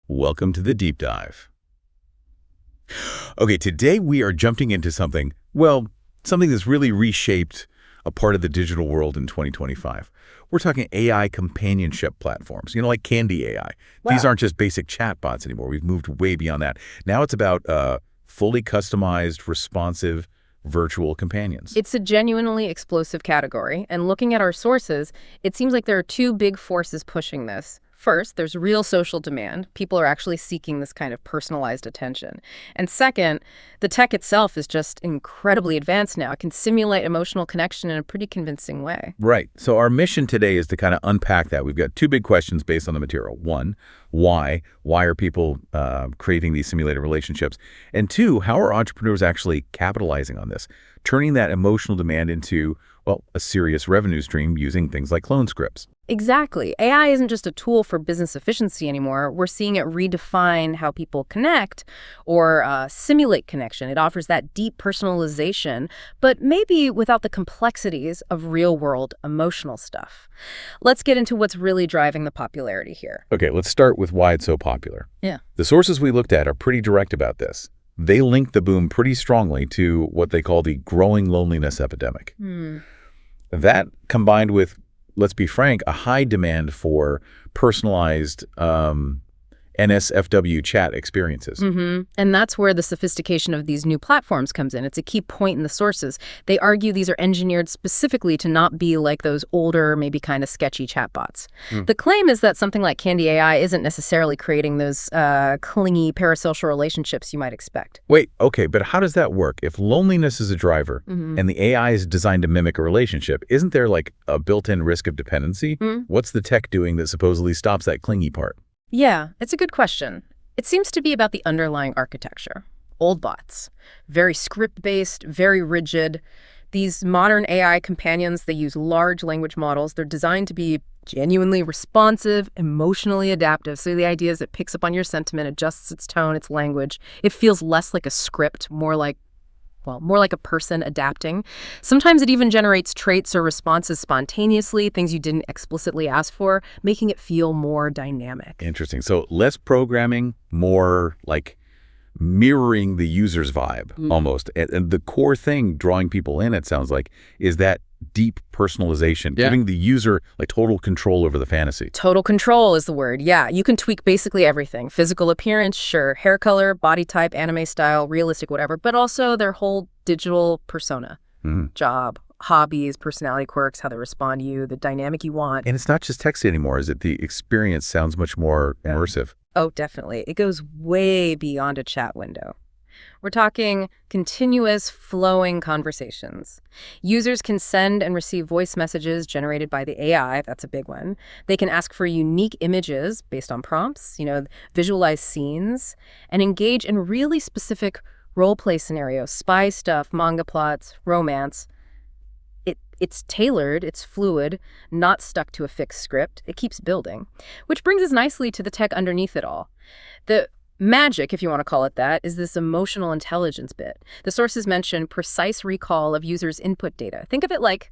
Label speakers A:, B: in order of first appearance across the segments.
A: Welcome to the deep dive. Okay, today we are jumping into something that's really reshaped a part of the digital world in 2025. We're talking AI companionship platforms, like Candy AI.
B: Wow.
A: These aren't just basic chatbots anymore. We've moved way beyond that. Now it's about fully customized, responsive virtual companions.
B: It's a genuinely explosive category, and looking at our sources, it seems like there are two big forces pushing this. First, there's real social demand. People are actually seeking this kind of personalized attention. And second, the tech itself is just incredibly advanced now. It can simulate emotional connection in a pretty convincing way.
A: Right. So our mission today is to kind of unpack that. We've got two big questions based on the material. One, why? Why are people craving these simulated relationships? And two, how are entrepreneurs actually capitalizing on this, turning that emotional demand into, a serious revenue stream using things like clone scripts?
B: Exactly. AI isn't just a tool for business efficiency anymore. We're seeing it redefine how people connect or simulate connection. It offers that deep personalization, but maybe without the complexities of real-world emotional stuff. Let's get into what's really driving the popularity here.
A: Okay, let's start with why it's so popular.
B: Yeah.
A: The sources we looked at are pretty direct about this. They link the boom pretty strongly to what they call the growing loneliness epidemic. That combined with, let's be frank, a high demand for personalized NSFW chat experiences.
B: And that's where the sophistication of these new platforms comes in. It's a key point in the sources. They argue these are engineered specifically to not be like those older, maybe kind of sketchy chatbots. The claim is that something like Candy AI isn't necessarily creating those clingy parasocial relationships you might expect.
A: Wait, okay, but how does that work? If loneliness is a driver and the AI is designed to mimic a relationship, isn't there like a built-in risk of dependency? What's the tech doing that supposedly stops that clingy part?
B: Yeah, it's a good question. It seems to be about the underlying architecture. Old bots, very script-based, very rigid. These modern AI companions, they use large language models. They're designed to be genuinely responsive, emotionally adaptive. So the idea is it picks up on your sentiment, adjusts its tone, its language. It feels less like a script, more like a person adapting. Sometimes it even generates traits or responses spontaneously, things you didn't explicitly ask for, making it feel more dynamic.
A: Interesting. So less programming, more like mirroring the user's vibe almost. And the core thing drawing people in, it sounds like, is that deep personalization, giving the user like total control over the fantasy.
B: Total control is the word. Yeah, you can tweak basically everything. Physical appearance, sure. Hair color, body type, anime style, realistic, whatever. But also their whole digital persona, job, hobbies, personality quirks, how they respond to you, the dynamic you want.
A: And it's not just text anymore, is it? The experience sounds much more immersive.
B: Oh, definitely. It goes way beyond a chat window. We're talking continuous flowing conversations. Users can send and receive voice messages generated by the AI. That's a big one. They can ask for unique images based on prompts, visualize scenes, and engage in really specific role-play scenarios, spy stuff, manga plots, romance. It's tailored, it's fluid, not stuck to a fixed script. It keeps building. Which brings us nicely to the tech underneath it all. The magic, if you want to call it that, is this emotional intelligence bit. The sources mention precise recall of users' input data. Think of it like,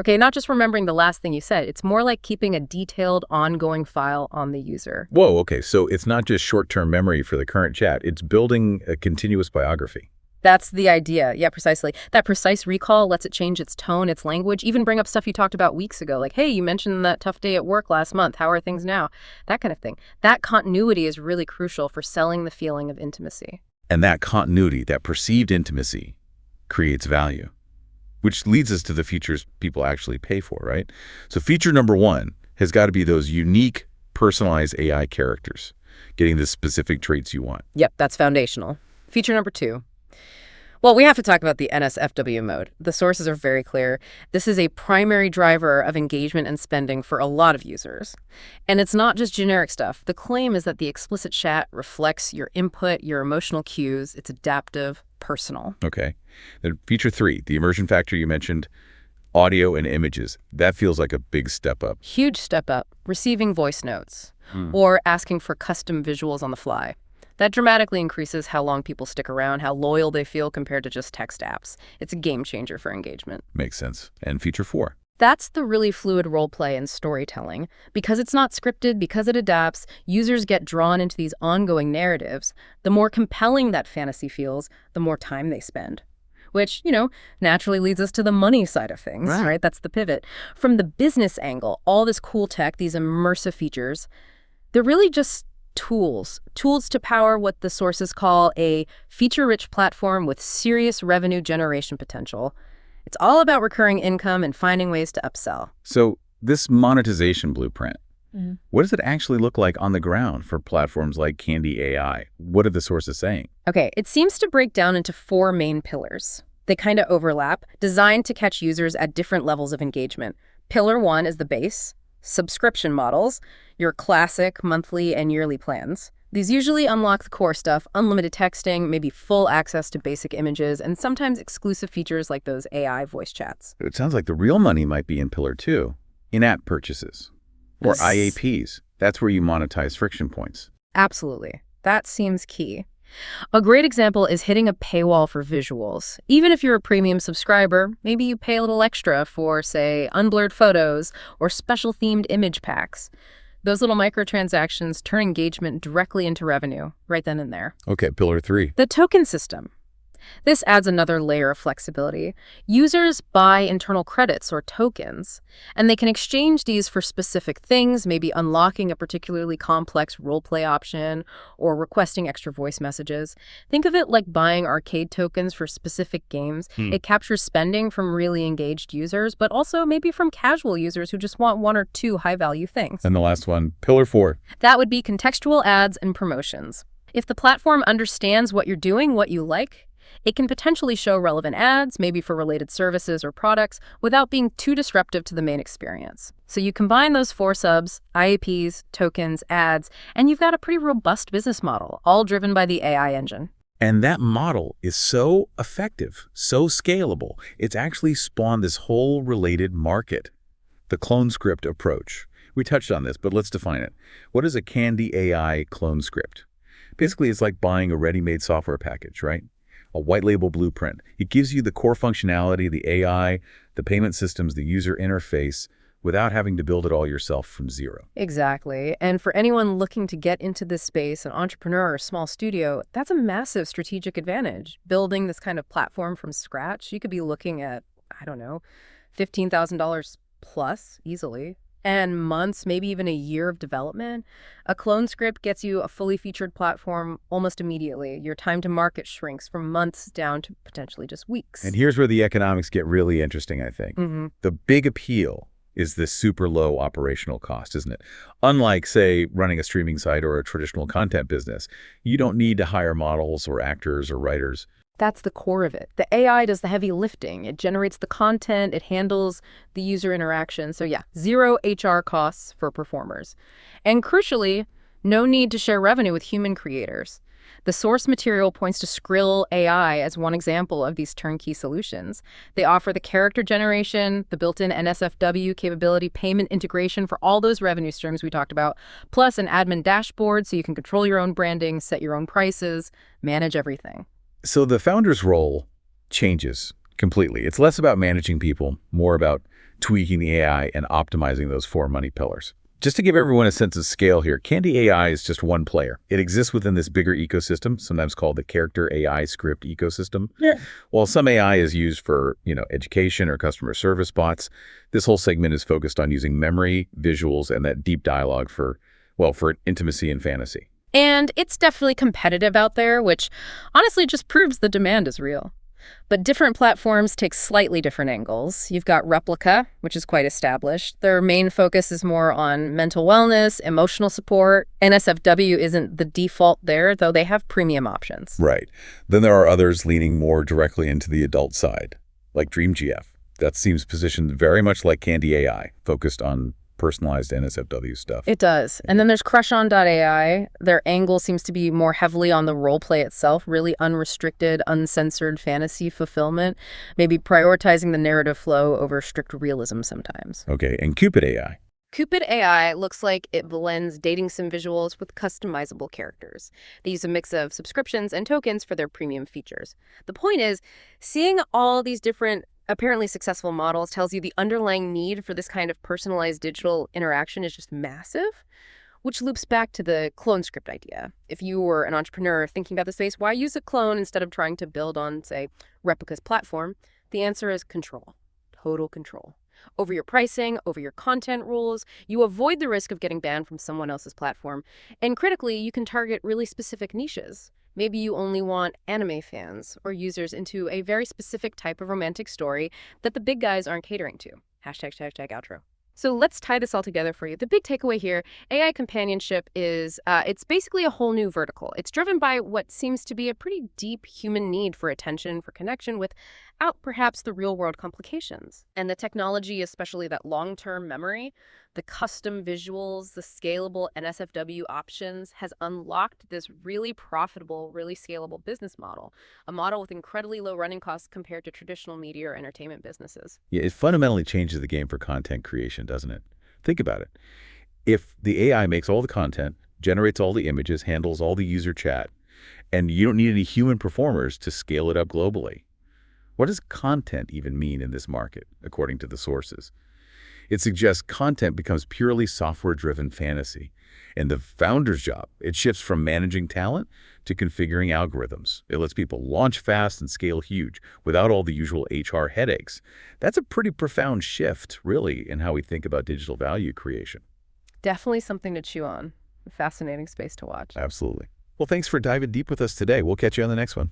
B: not just remembering the last thing you said. It's more like keeping a detailed, ongoing file on the user.
A: Whoa, okay. So it's not just short-term memory for the current chat. It's building a continuous biography.
B: That's the idea. Yeah, precisely. That precise recall lets it change its tone, its language, even bring up stuff you talked about weeks ago, like, hey, you mentioned that tough day at work last month. How are things now? That kind of thing. That continuity is really crucial for selling the feeling of intimacy.
A: And that continuity, that perceived intimacy, creates value, which leads us to the features people actually pay for, right? So feature number one has got to be those unique, personalized AI characters, getting the specific traits you want.
B: Yep, that's foundational. Feature number two. Well, we have to talk about the NSFW mode. The sources are very clear. This is a primary driver of engagement and spending for a lot of users. And it's not just generic stuff. The claim is that the explicit chat reflects your input, your emotional cues. It's adaptive, personal.
A: Okay. Then feature three, the immersion factor you mentioned, audio and images. That feels like a big step up.
B: Huge step up. Receiving voice notes or asking for custom visuals on the fly. That dramatically increases how long people stick around, how loyal they feel compared to just text apps. It's a game changer for engagement.
A: Makes sense. And feature four.
B: That's the really fluid roleplay and storytelling. Because it's not scripted, because it adapts, users get drawn into these ongoing narratives. The more compelling that fantasy feels, the more time they spend. Which, naturally leads us to the money side of things, right? That's the pivot. From the business angle, all this cool tech, these immersive features, they're really just tools to power what the sources call a feature-rich platform with serious revenue generation potential. It's all about recurring income and finding ways to upsell.
A: So this monetization blueprint,
B: Mhm.
A: what does it actually look like on the ground for platforms like Candy AI? What are the sources saying?
B: Okay, it seems to break down into four main pillars. They kind of overlap, designed to catch users at different levels of engagement. Pillar one is the base, subscription models, your classic monthly and yearly plans. These usually unlock the core stuff, unlimited texting, maybe full access to basic images, and sometimes exclusive features like those AI voice chats.
A: It sounds like the real money might be in Pillar 2, in-app purchases, or IAPs. That's where you monetize friction points.
B: Absolutely. That seems key. A great example is hitting a paywall for visuals. Even if you're a premium subscriber, maybe you pay a little extra for, say, unblurred photos or special themed image packs. Those little microtransactions turn engagement directly into revenue, right then and there.
A: Okay, Pillar 3.
B: The token system. This adds another layer of flexibility. Users buy internal credits or tokens, and they can exchange these for specific things, maybe unlocking a particularly complex roleplay option or requesting extra voice messages. Think of it like buying arcade tokens for specific games. It captures spending from really engaged users, but also maybe from casual users who just want one or two high-value things.
A: And the last one, Pillar 4.
B: That would be contextual ads and promotions. If the platform understands what you're doing, what you like, it can potentially show relevant ads, maybe for related services or products, without being too disruptive to the main experience. So you combine those four subs, IAPs, tokens, ads, and you've got a pretty robust business model, all driven by the AI engine.
A: And that model is so effective, so scalable, it's actually spawned this whole related market, the clone script approach. We touched on this, but let's define it. What is a Candy AI clone script? Basically, it's like buying a ready-made software package, right? A white label blueprint. It gives you the core functionality, the AI, the payment systems, the user interface, without having to build it all yourself from zero.
B: Exactly. And for anyone looking to get into this space, an entrepreneur or a small studio, that's a massive strategic advantage. Building this kind of platform from scratch, you could be looking at, I don't know, $15,000 plus easily. And months, maybe even a year of development. A clone script gets you a fully featured platform almost immediately. Your time to market shrinks from months down to potentially just weeks.
A: And here's where the economics get really interesting, I think. The big appeal is this super low operational cost, isn't it? Unlike, say, running a streaming site or a traditional content business, you don't need to hire models or actors or writers.
B: That's the core of it. The AI does the heavy lifting. It generates the content, it handles the user interaction. So yeah, zero HR costs for performers. And crucially, no need to share revenue with human creators. The source material points to Scrile AI as one example of these turnkey solutions. They offer the character generation, the built-in NSFW capability, payment integration for all those revenue streams we talked about, plus an admin dashboard so you can control your own branding, set your own prices, manage everything.
A: So the founder's role changes completely. It's less about managing people, more about tweaking the AI and optimizing those four money pillars. Just to give everyone a sense of scale here, Candy AI is just one player. It exists within this bigger ecosystem, sometimes called the character AI script ecosystem. While some AI is used for, education or customer service bots, this whole segment is focused on using memory, visuals, and that deep dialogue for intimacy and fantasy.
B: And it's definitely competitive out there, which honestly just proves the demand is real. But different platforms take slightly different angles. You've got Replica, which is quite established. Their main focus is more on mental wellness, emotional support. NSFW isn't the default there, though they have premium options.
A: Right. Then there are others leaning more directly into the adult side, like DreamGF. That seems positioned very much like Candy AI, focused on personalized NSFW stuff.
B: It does. And then there's CrushOn.ai. Their angle seems to be more heavily on the role play itself, really unrestricted, uncensored fantasy fulfillment, maybe prioritizing the narrative flow over strict realism sometimes.
A: Okay, and Cupid AI.
B: Cupid AI looks like it blends dating sim visuals with customizable characters. They use a mix of subscriptions and tokens for their premium features. The point is, seeing all these different apparently successful models tells you the underlying need for this kind of personalized digital interaction is just massive, which loops back to the clone script idea. If you were an entrepreneur thinking about the space, why use a clone instead of trying to build on, say, Replica's platform? The answer is control. Total control. Over your pricing, over your content rules, you avoid the risk of getting banned from someone else's platform. And critically, you can target really specific niches. Maybe you only want anime fans or users into a very specific type of romantic story that the big guys aren't catering to. Hashtag outro. So let's tie this all together for you. The big takeaway here, AI companionship is, it's basically a whole new vertical. It's driven by what seems to be a pretty deep human need for attention, for connection, without perhaps the real world complications. And the technology, especially that long-term memory, the custom visuals, the scalable NSFW options, has unlocked this really profitable, really scalable business model, a model with incredibly low running costs compared to traditional media or entertainment businesses.
A: Yeah, it fundamentally changes the game for content creation, doesn't it? think about it. If the AI makes all the content, generates all the images, handles all the user chat, and you don't need any human performers to scale it up globally, what does content even mean in this market, according to the sources? It suggests content becomes purely software-driven fantasy. And the founder's job, it shifts from managing talent to configuring algorithms. It lets people launch fast and scale huge without all the usual HR headaches. That's a pretty profound shift, really, in how we think about digital value creation.
B: Definitely something to chew on. A fascinating space to watch.
A: Absolutely. Well, thanks for diving deep with us today. We'll catch you on the next one.